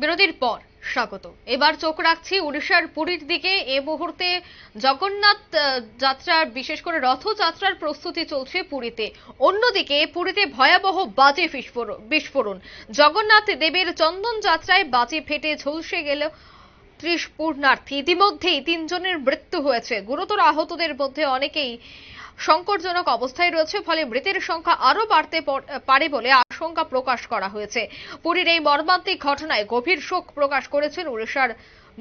বিরতির পর স্বাগত। এবার চোখ রাখছি উড়িষ্যার পুরীর দিকে। এ মুহূর্তে জগন্নাথ যাত্রার, বিশেষ করে রথযাত্রার প্রস্তুতি চলছে পুরীতে। অন্যদিকে পুরীতে ভয়াবহ বাজি বিস্ফোরণ। জগন্নাথ দেবের চন্দন যাত্রায় বাজি ফেটে ঝলসে গেল 30 পুণ্যার্থী। ইতিমধ্যেই 3 জনের মৃত্যু হয়েছে। গুরুতর আহতদের মধ্যে অনেকেই সংকটজনক অবস্থায় রয়েছে, ফলে মৃতের সংখ্যা আরো বাড়তে পারে বলে আশঙ্কা প্রকাশ করা হয়েছে। পুরীর এই মর্মান্তিক ঘটনায় গভীর শোক প্রকাশ করেছেন উড়িষ্যার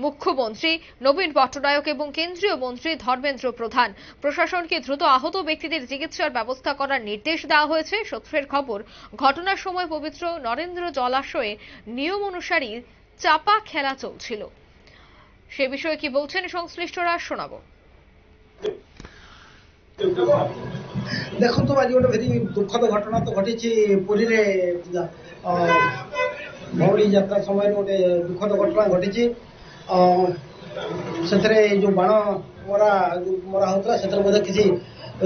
মুখ্যমন্ত্রী নবীন পট্টনায়ক এবং কেন্দ্রীয় মন্ত্রী ধর্মেন্দ্র প্রধান। প্রশাসনকে দ্রুত আহত ব্যক্তিদের চিকিৎসার ব্যবস্থা করার নির্দেশ দেওয়া হয়েছে। সূত্রের খবর, ঘটনার সময় পবিত্র নরেন্দ্র জলাশয়ে নিয়ম অনুসারী চাপা খেলা চলছিল। সে বিষয়ে কি বলছেন সংশ্লিষ্টরা, শোনাবো। দেখুন, আজ গোটে ভারি দুঃখদ ঘটনা তো ঘটিছে পুরীরে। ভৌড়ী যাত্রা সময় গোটে দুঃখদ ঘটনা ঘটিছে। ସେଥିରେ ଯୋଉ ବାଣ ମରା ହଉଥିଲା ସେଥିରେ ମଧ୍ୟ କିଛି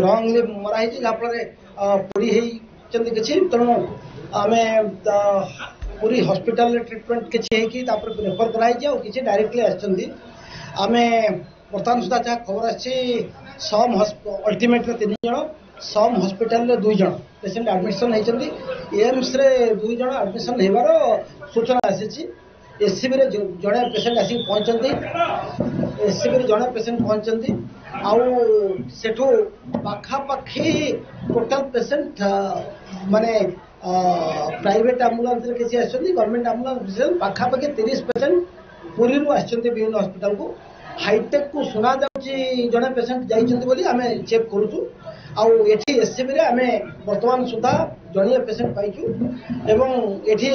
ରଙ୍ଗଲି ମରା ହେଇଛି, ଯାହାଫଳରେ ପୋଡ଼ି ହେଇଛନ୍ତି କିଛି। ତେଣୁ ଆମେ ପୁରୀ ହସ୍ପିଟାଲରେ ଟ୍ରିଟମେଣ୍ଟ କିଛି ହେଇକି ତାପରେ ରେଫର କରାହେଇଛି, ଆଉ କିଛି ଡାଇରେକ୍ଟଲି ଆସିଛନ୍ତି। ଆମେ ବର୍ତ୍ତମାନ ସୁଦ୍ଧା ଯାହା ଖବର ଆସିଛି, ସମ୍ ଅଲ୍ଟିମେଟରେ 3 ଜଣ, ସମ୍ ହସ୍ପିଟାଲରେ 2 ଜଣ ପେସେଣ୍ଟ ଆଡମିସନ ହେଇଛନ୍ତି। ଏମ୍ସରେ 2 ଜଣ ଆଡମିସନ ହେବାର ସୂଚନା ଆସିଛି। ଏସ୍ସିବିରେ ଜଣେ ପେସେଣ୍ଟ ଆସିକି ପହଞ୍ଚିଛନ୍ତି। ଆଉ ସେଠୁ ପାଖାପାଖି ଟୋଟାଲ ପେସେଣ୍ଟ ମାନେ ପ୍ରାଇଭେଟ ଆମ୍ବୁଲାନ୍ସରେ କିଛି ଆସିଛନ୍ତି, ଗଭର୍ଣ୍ଣମେଣ୍ଟ ଆମ୍ବୁଲାନ୍ସ ପାଖାପାଖି 30 ପେସେଣ୍ଟ ପୁରୀରୁ ଆସିଛନ୍ତି ବିଭିନ୍ନ ହସ୍ପିଟାଲକୁ। ହାଇଟେକକୁ ଶୁଣା ଯାଉଛି ଜଣେ ପେସେଣ୍ଟ ଯାଇଛନ୍ତି ବୋଲି ଆମେ ଚେକ୍ କରୁଛୁ। ଆଉ ଏଠି ଏସ୍ସିବିରେ ଆମେ ବର୍ତ୍ତମାନ ସୁଦ୍ଧା ଜଣିଏ ପେସେଣ୍ଟ ପାଇଛୁ ଏବଂ ଏଠି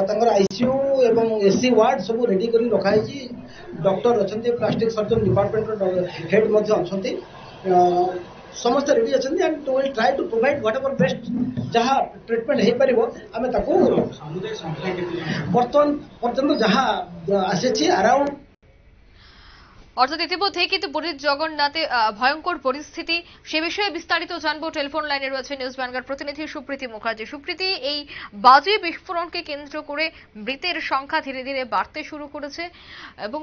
ତାଙ୍କର ଆଇସିୟୁ ଏବଂ ଏସି ୱାର୍ଡ ସବୁ ରେଡି କରି ରଖାହେଇଛି। ଡକ୍ଟର ଅଛନ୍ତି, ପ୍ଲାଷ୍ଟିକ ସର୍ଜନ ଡିପାର୍ଟମେଣ୍ଟର ହେଡ୍ ମଧ୍ୟ ଅଛନ୍ତି। ସମସ୍ତେ ରେଡି ଅଛନ୍ତି and will try to provide what ever best ଯାହା ଟ୍ରିଟମେଣ୍ଟ ହେଇପାରିବ ଆମେ ତାକୁ। ବର୍ତ୍ତମାନ ପର୍ଯ୍ୟନ୍ତ ଯାହା ଆସିଛି ଆରାଉଣ୍ଡ, অর্থাৎ ইতিমধ্যে কিন্তু পুরীর জগন্নাথে ভয়ঙ্কর পরিস্থিতি। সে বিষয়ে বিস্তারিত জানবো। টেলিফোন লাইনে রয়েছে নিউজ বাংলার প্রতিনিধি সুপ্রীতি মুখার্জি। সুপ্রীতি, এই বাজি বিস্ফোরণকে কেন্দ্র করে মৃতের সংখ্যা ধীরে ধীরে বাড়তে শুরু করেছে এবং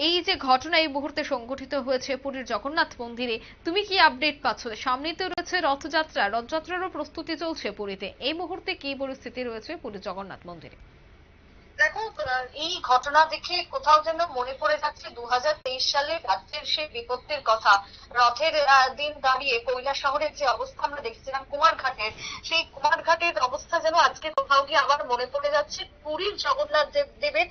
এই যে ঘটনা এই মুহূর্তে সংঘটিত হয়েছে পুরীর জগন্নাথ মন্দিরে, তুমি কি আপডেট পাচ্ছ? সামনেই তো রয়েছে রথযাত্রারও প্রস্তুতি চলছে পুরীতে। এই মুহূর্তে কি পরিস্থিতি রয়েছে পুরীর জগন্নাথ মন্দিরে? দেখো, এই ঘটনা দেখে কোথাও যেন মনে পড়ে যাচ্ছে 2023 সালে রাজ্যের সেই বিপত্তির কথা। রথের দিন দাঁড়িয়ে কৈলাসহরের যে অবস্থা আমরা দেখছিলাম কুমারঘাটের, সেই কুমারঘাটের অবস্থা যেন আজকে কোথাও গিয়ে আবার মনে পড়ে যাচ্ছে পুরীর জগন্নাথ দেবের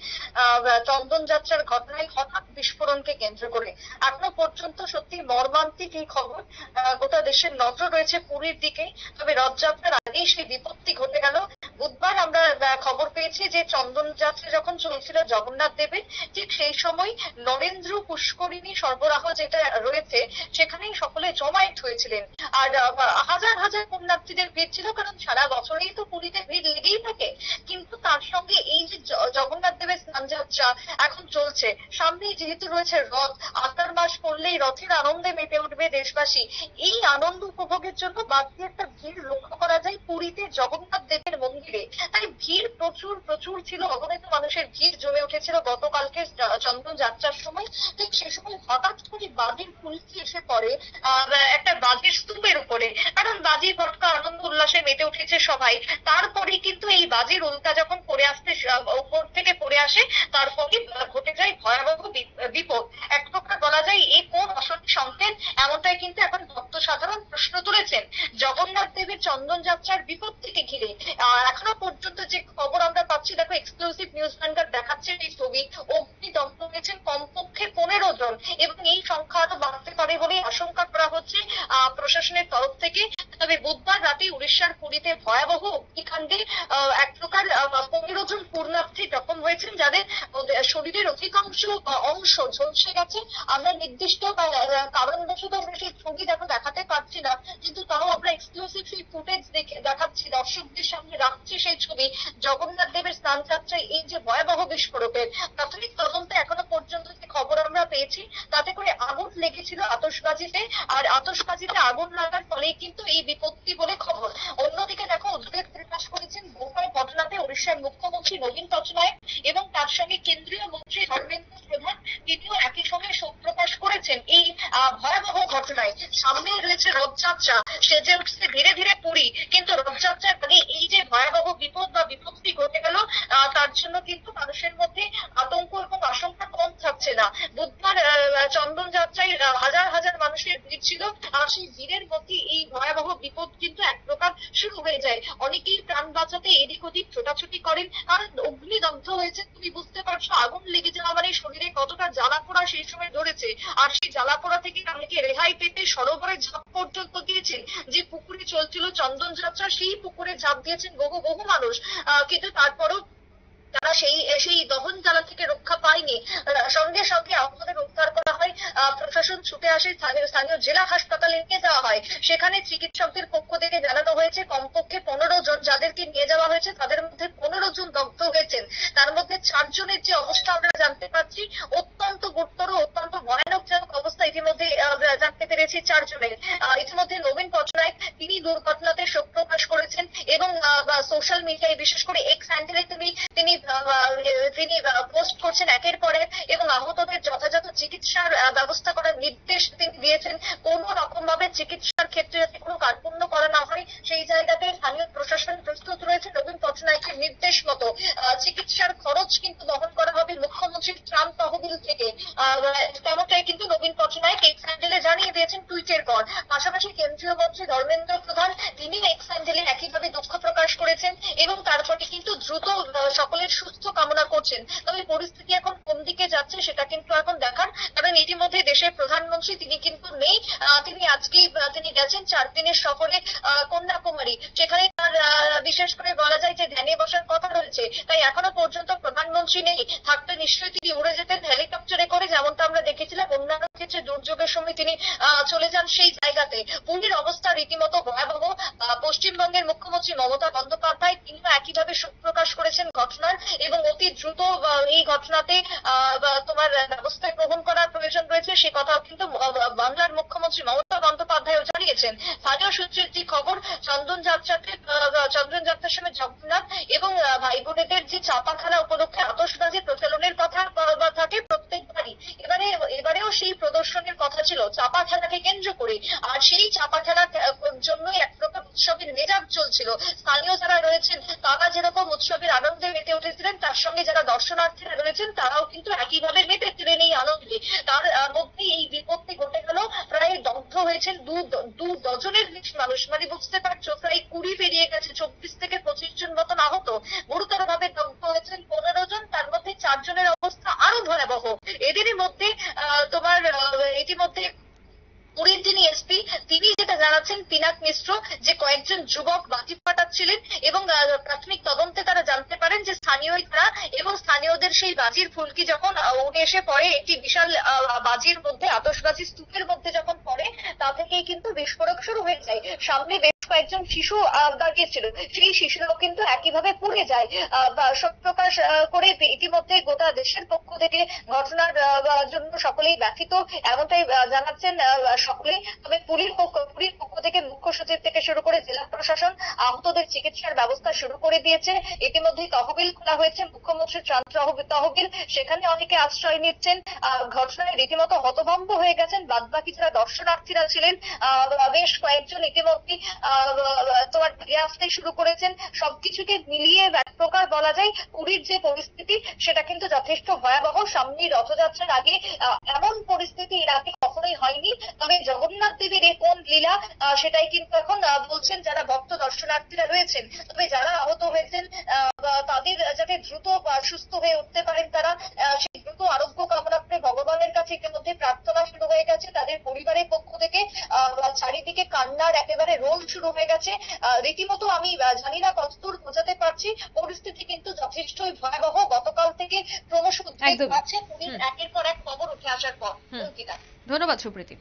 চন্দন যাত্রার ঘটনায় হঠাৎ বিস্ফোরণকে কেন্দ্র করে। এখনো পর্যন্ত সত্যি মর্মান্তিক এই খবর। গোটা দেশের নজর রয়েছে পুরীর দিকে। তবে রথযাত্রার আগেই সেই বিপত্তি ঘটে গেল। বুধবার আমরা খবর পেয়েছি যে চন্দন যাত্রা যখন চলছিল জগন্নাথ দেবের, ঠিক সেই সময় নরেন্দ্র পুষ্করিণী সরবরাহ যেটা রয়েছে সেখানেই সকলে জমায়েত হয়েছিলেন। আর হাজার হাজার পুণ্যার্থীদের ভিড় ছিল, কারণ সারা বছরেই তো পুরীতে ভিড় লেগেই থাকে। কিন্তু তার সঙ্গে এই যে জগন্নাথ দেবের স্নান যাত্রা এখন চলছে, সামনেই যেহেতু রয়েছে রথ, আষাঢ় মাস পড়লেই রথের আনন্দে মেতে উঠবে দেশবাসী। এই আনন্দ উপভোগের জন্য বাড়তি একটা ভিড় লক্ষ্য করা যায় পুরীতে জগন্নাথ দেবের মন্দিরে। তাই ভিড় প্রচুর প্রচুর ছিল, অগণিত মানুষের ভিড় জমে উঠেছিল গতকালকে চন্দন যাত্রার সময়। ঠিক সে সময় হঠাৎ করে বাজির ফুলকি এসে পড়ে একটা বাজির স্তূপের উপরে, কারণ বাজি ভটকা আনন্দ উল্লাসে মেতে উঠেছে সবাই। তারপরে কিন্তু এই বাজির উল্কা যখন পড়ে আসতে উপর থেকে পড়ে আসে, তারপরে ঘটে যায় ভয়াবহ বিপদ। এক প্রকার বলা যায় এই কোন অশনি সংকেত, এমনটাই কিন্তু এখন ভক্ত সাধারণ প্রশ্ন তুলেছেন জগন্নাথ দেবের চন্দন যাত্রার বিপত্তিকে ঘিরে। এখনো পর্যন্ত যে খবর আমরা পাচ্ছি, দেখো এক্সক্লুসিভ নিউজ বাংলার দেখাচ্ছে এই ছবি, অগ্নিদগ্ধ হয়েছেন কমপক্ষে 15 জন এবং এই সংখ্যা আরো বাড়তে পারে বলে আশঙ্কা করা হচ্ছে প্রশাসনের তরফ থেকে। তবে বুধবার রাতে উড়িষ্যার পুরীতে ভয়াবহ অগ্নিকাণ্ডে এক প্রকার 15 জন পুণ্যার্থী জখম হয়েছেন, যাদের শরীরের অধিকাংশ অংশ ঝলসে গেছে। আমরা নির্দিষ্ট কারণবশত আমরা সেই ছবি দেখাতে পারছি না, কিন্তু তাও আমরা এক্সক্লুসিভ সেই ফুটেজ দেখাচ্ছি দর্শকদের সামনে, রাখছি সেই ছবি। জগন্নাথ দেবের স্নান যাত্রায় এই যে ভয়াবহ বিস্ফোরকের প্রাথমিক তদন্তে এখনো পর্যন্ত যে খবর আমরা পেয়েছি তাতে করে আগুন লেগেছিল আতশবাজিতে, আর আতশবাজিতে আগুন লাগার ফলেই কিন্তু এই বিপত্তি বলে খবর। অন্যদিকে দেখো, উদ্বেগ প্রকাশ করেছেন বোফার ঘটনাতে ওড়িশার মুখ্যমন্ত্রী নবীন পটনায়ক এবং তার সঙ্গে কেন্দ্রীয় মন্ত্রী ধর্মেন্দ্র প্রধান, তিনিও একই সঙ্গে শোক প্রকাশ করেছেন এই ভয়াবহ ঘটনায়। সামনে রয়েছে রথযাত্রা, সেজে উঠছে ধীরে ধীরে পুরী, কিন্তু রথযাত্রার আগে এই যে ভয়াবহ বিপদ বা বিপত্তি ঘটে গেল, তার জন্য কিন্তু মানুষের মধ্যে আতঙ্ক এবং আশঙ্কা কম থাকছে না। বুধবার চন্দন যাত্রায় হাজার হাজার মানুষের ভিড় ছিল, আর সেই ভিড়ের মধ্যে এই ভয়াবহ বিপদ কিন্তু এক প্রকার শুরু হয়ে যায়। অনেকেই প্রাণ বাঁচাতে এদিক ওদিক ছোটাছুটি করেন, আর অগ্নিদগ্ধ হয়েছে। তুমি বুঝতে পারছো, আগুন লেগে যাওয়া মানে শরীরে কতটা জ্বালা পোড়া সেই সময় ধরেছে, আর সেই জ্বালা পোড়া থেকে অনেকে রেহাই পেতে সরোবরে ঝাঁপ পর্যন্ত দিয়েছেন। যে পুকুরে চলছিল চন্দন যাত্রা, সেই পুকুরে ঝাঁপ দিয়েছেন বহু বহু মানুষ, কিন্তু তারপরও তারা সেই দহন জ্বালা থেকে রক্ষা পায়নি। সঙ্গে সঙ্গে আহতদের উদ্ধার করা হয়, প্রশাসন ছুটে আসে, স্থানীয় জেলা হাসপাতালে নিয়ে যাওয়া হয়। সেখানে চিকিৎসকদের পক্ষ থেকে জানানো হয়েছে কমপক্ষে 15 জন যাদেরকে নিয়ে যাওয়া হয়েছে, তাদের মধ্যে 15 জন দগ্ধ হয়েছেন। তার মধ্যে 4 জনের যে অবস্থা আমরা জানতে পারছি অত্যন্ত গুরুতর, অত্যন্ত ভয়ানকজনক অবস্থা ইতিমধ্যে জানতে পেরেছি 4 জনের। ইতিমধ্যে নবীন পটনায়ক তিনি দুর্ঘটনাতে শোক প্রকাশ করেছেন এবং সোশ্যাল মিডিয়ায় বিশেষ করে এক্স হ্যান্ডেলে তিনি পোস্ট করছেন একের পর এক, এবং আহতদের যথাযথ চিকিৎসার ব্যবস্থা করার নির্দেশ তিনি দিয়েছেন। কোন রকম ভাবে চিকিৎসার ক্ষেত্রে যাতে কোনো কার্পণ্য করা না হয় সেই জায়গাতে স্থানীয় প্রশাসন প্রস্তুত রয়েছে। নবীন পটনায়কের নির্দেশ মতো চিকিৎসার খরচ কিন্তু বহন করা হবে মুখ্যমন্ত্রীর ত্রাণ তহবিল থেকে, তেমনটাই কিন্তু নবীন পটনায়ক এক্স হ্যান্ডেলে জানিয়ে দিয়েছেন টুইটের পর। পাশাপাশি কেন্দ্রীয় মন্ত্রী ধর্মেন্দ্র প্রধান তিনি এক্স হ্যান্ডেলে একইভাবে দুঃখ প্রকাশ করেছেন এবং তারপরে কিন্তু দ্রুত সকলের সুস্থ কামনা করছেন। তবে পরিস্থিতি এখন কোন দিকে যাচ্ছে সেটা কিন্তু এখন দেখার, কারণ ইতিমধ্যে দেশের প্রধানমন্ত্রী তিনি কিন্তু নেই। তিনি আজকেই তিনি গেছেন 4 দিনের সফরে কন্যাকুমারী, সেখানে তার বিশেষ করে বলা যায় যে ধ্যানে বসার কথা রয়েছে। তাই এখনো পর্যন্ত প্রধানমন্ত্রী নেই, থাকতে নিশ্চয়ই তিনি উড়ে যেতেন হেলিকপ্টারে করে, যেমনটা আমরা দেখেছিলাম অন্যান্য ক্ষেত্রে দুর্যোগের সময় তিনি চলে যান সেই জায়গাতে। পুরীর অবস্থা রীতিমতো ভয়াবহ। পশ্চিমবঙ্গের মুখ্যমন্ত্রী মমতা বন্দ্যোপাধ্যায় তিনিও একইভাবে শোক প্রকাশ করেছেন ঘটনার, এবং অতি দ্রুত এই ঘটনাতে তোমার ব্যবস্থা গ্রহণ করার প্রয়োজন রয়েছে সে কথাও কিন্তু বাংলার মুখ্যমন্ত্রী মমতা বন্দ্যোপাধ্যায়ও জানিয়েছেন। স্থানীয় সূত্রের যে খবর, চন্দন যাত্রার সময় জগন্নাথ এবং ভাই বোনেদের যে চাপা খেলা উপলক্ষে আতশবাজি প্রচলনের কথা থাকে প্রত্যেকবারই, এবারেও সেই প্রদর্শনের কথা ছিল চাপা খেলাকে কেন্দ্র করে, আর সেই চাপা খেলার জন্য এক প্রকার উৎসবের মেজাজ চলছিল। স্থানীয় যারা রয়েছেন তারা যেরকম উৎসবের আনন্দে মেতে উঠেছিলেন, তার সঙ্গে যারা দর্শনার্থীরা রয়েছেন তারাও কিন্তু একইভাবে মেতেছিলেন এই আনন্দে। তার মধ্যে এই বিপত্তি ঘটে গেল, প্রায় দগ্ধ হয়েছেন 2 ডজনের বেশি মানুষ, মানে বুঝতে পারছো প্রায় 20 পেরিয়ে গেছে, 24 থেকে 25 জন মতন আহত, গুরুতর ভাবে দগ্ধ হয়েছেন 15 জন, তার মধ্যে 4 জনের অবস্থা আরো ভয়াবহ। এদেরই মধ্যে তোমার ইতিমধ্যে পুরীর যিনি এসপি তিনি যেটা জানাচ্ছেন পিনাক মিশ্র, যে কয়েকজন যুবক বাজি ফাটাচ্ছিলেন এবং প্রাথমিক তদন্তে তারা জানতে পারেন যে স্থানীয়রা এবং স্থানীয়দের সেই বাজির ফুলকি যখন উড়ে এসে পড়ে একটি বিশাল বাজির মধ্যে, আতশবাজি স্তূপের মধ্যে যখন পড়ে, তা থেকেই কিন্তু বিস্ফোরক শুরু হয়ে যায়। সামনে বেশ কয়েকজন শিশু দাঁড়িয়েছিল, সেই শিশুরাও কিন্তু একইভাবে পুড়ে যায়। শোক প্রকাশ করে ইতিমধ্যে গোটা দেশের পক্ষ থেকে ঘটনার জন্য সকলেই ব্যথিত, এমনটাই জানাচ্ছেন সকলে। তবে পুরীর পক্ষ থেকে মুখ্য সচিব থেকে শুরু করে জেলা প্রশাসন আহতদের চিকিৎসার ব্যবস্থা শুরু করে দিয়েছে। ইতিমধ্যেই তহবিল খোলা হয়েছে, মুখ্যমন্ত্রীর ত্রাণ তহবিল, সেখানে অনেকে আশ্রয় নিচ্ছেন। ঘটনায় রীতিমতো হতভম্ব হয়ে গেছেন বাদবাকি যারা দর্শনার্থীরা ছিলেন, বেশ কয়েকজন ইতিমধ্যে তোমার ফিরে আসতে শুরু করেছেন। সবকিছুকে মিলিয়ে এক প্রকার বলা যায় পুরীর যে পরিস্থিতি সেটা কিন্তু যথেষ্ট ভয়াবহ। সামনেই রথযাত্রার আগে এমন পরিস্থিতি এর আগে কখনোই হয়নি। তবে জগন্নাথ দেবের কোন লীলা সেটাই কিন্তু এখন বলছেন যারা ভক্ত দর্শনার্থীরা রয়েছেন। তবে যারা আহত হয়েছেন তাদের যাতে দ্রুত সুস্থ হয়ে উঠতে পারেন, তারা সেই দ্রুত আরোগ্য কামনা করে ভগবানের কাছে ইতিমধ্যে প্রার্থনা শুরু হয়ে গেছে। তাদের পরিবারের পক্ষ থেকে চারিদিকে কান্নার একেবারে রোল শুরু হয়ে গেছে। রীতিমতো আমি জানি না কতদূর বোঝাতে পারছি, পরিস্থিতি কিন্তু যথেষ্টই ভয়াবহ। গতকাল থেকে ক্রমশ উদ্বেগ বাড়ছে একের পর এক খবর উঠে আসার পর। ধন্যবাদ সুপ্রীতি।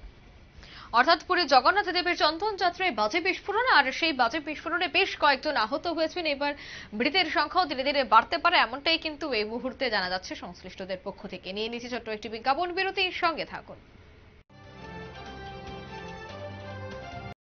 অর্থাৎ পুরী জগন্নাথ দেবের চন্দন যাত্রায় বাজে বিস্ফোরণ, আর সেই বাজে বিস্ফোরণে বেশ কয়েকজন আহত হয়েছেন। এবার মৃতের সংখ্যাও ধীরে ধীরে বাড়তে পারে, এমনটাই কিন্তু এই মুহূর্তে জানা যাচ্ছে সংশ্লিষ্টদের পক্ষ থেকে। নিয়ে নিচ্ছি ছোট্ট একটি বিজ্ঞাপন বিরতির সঙ্গে থাকুন।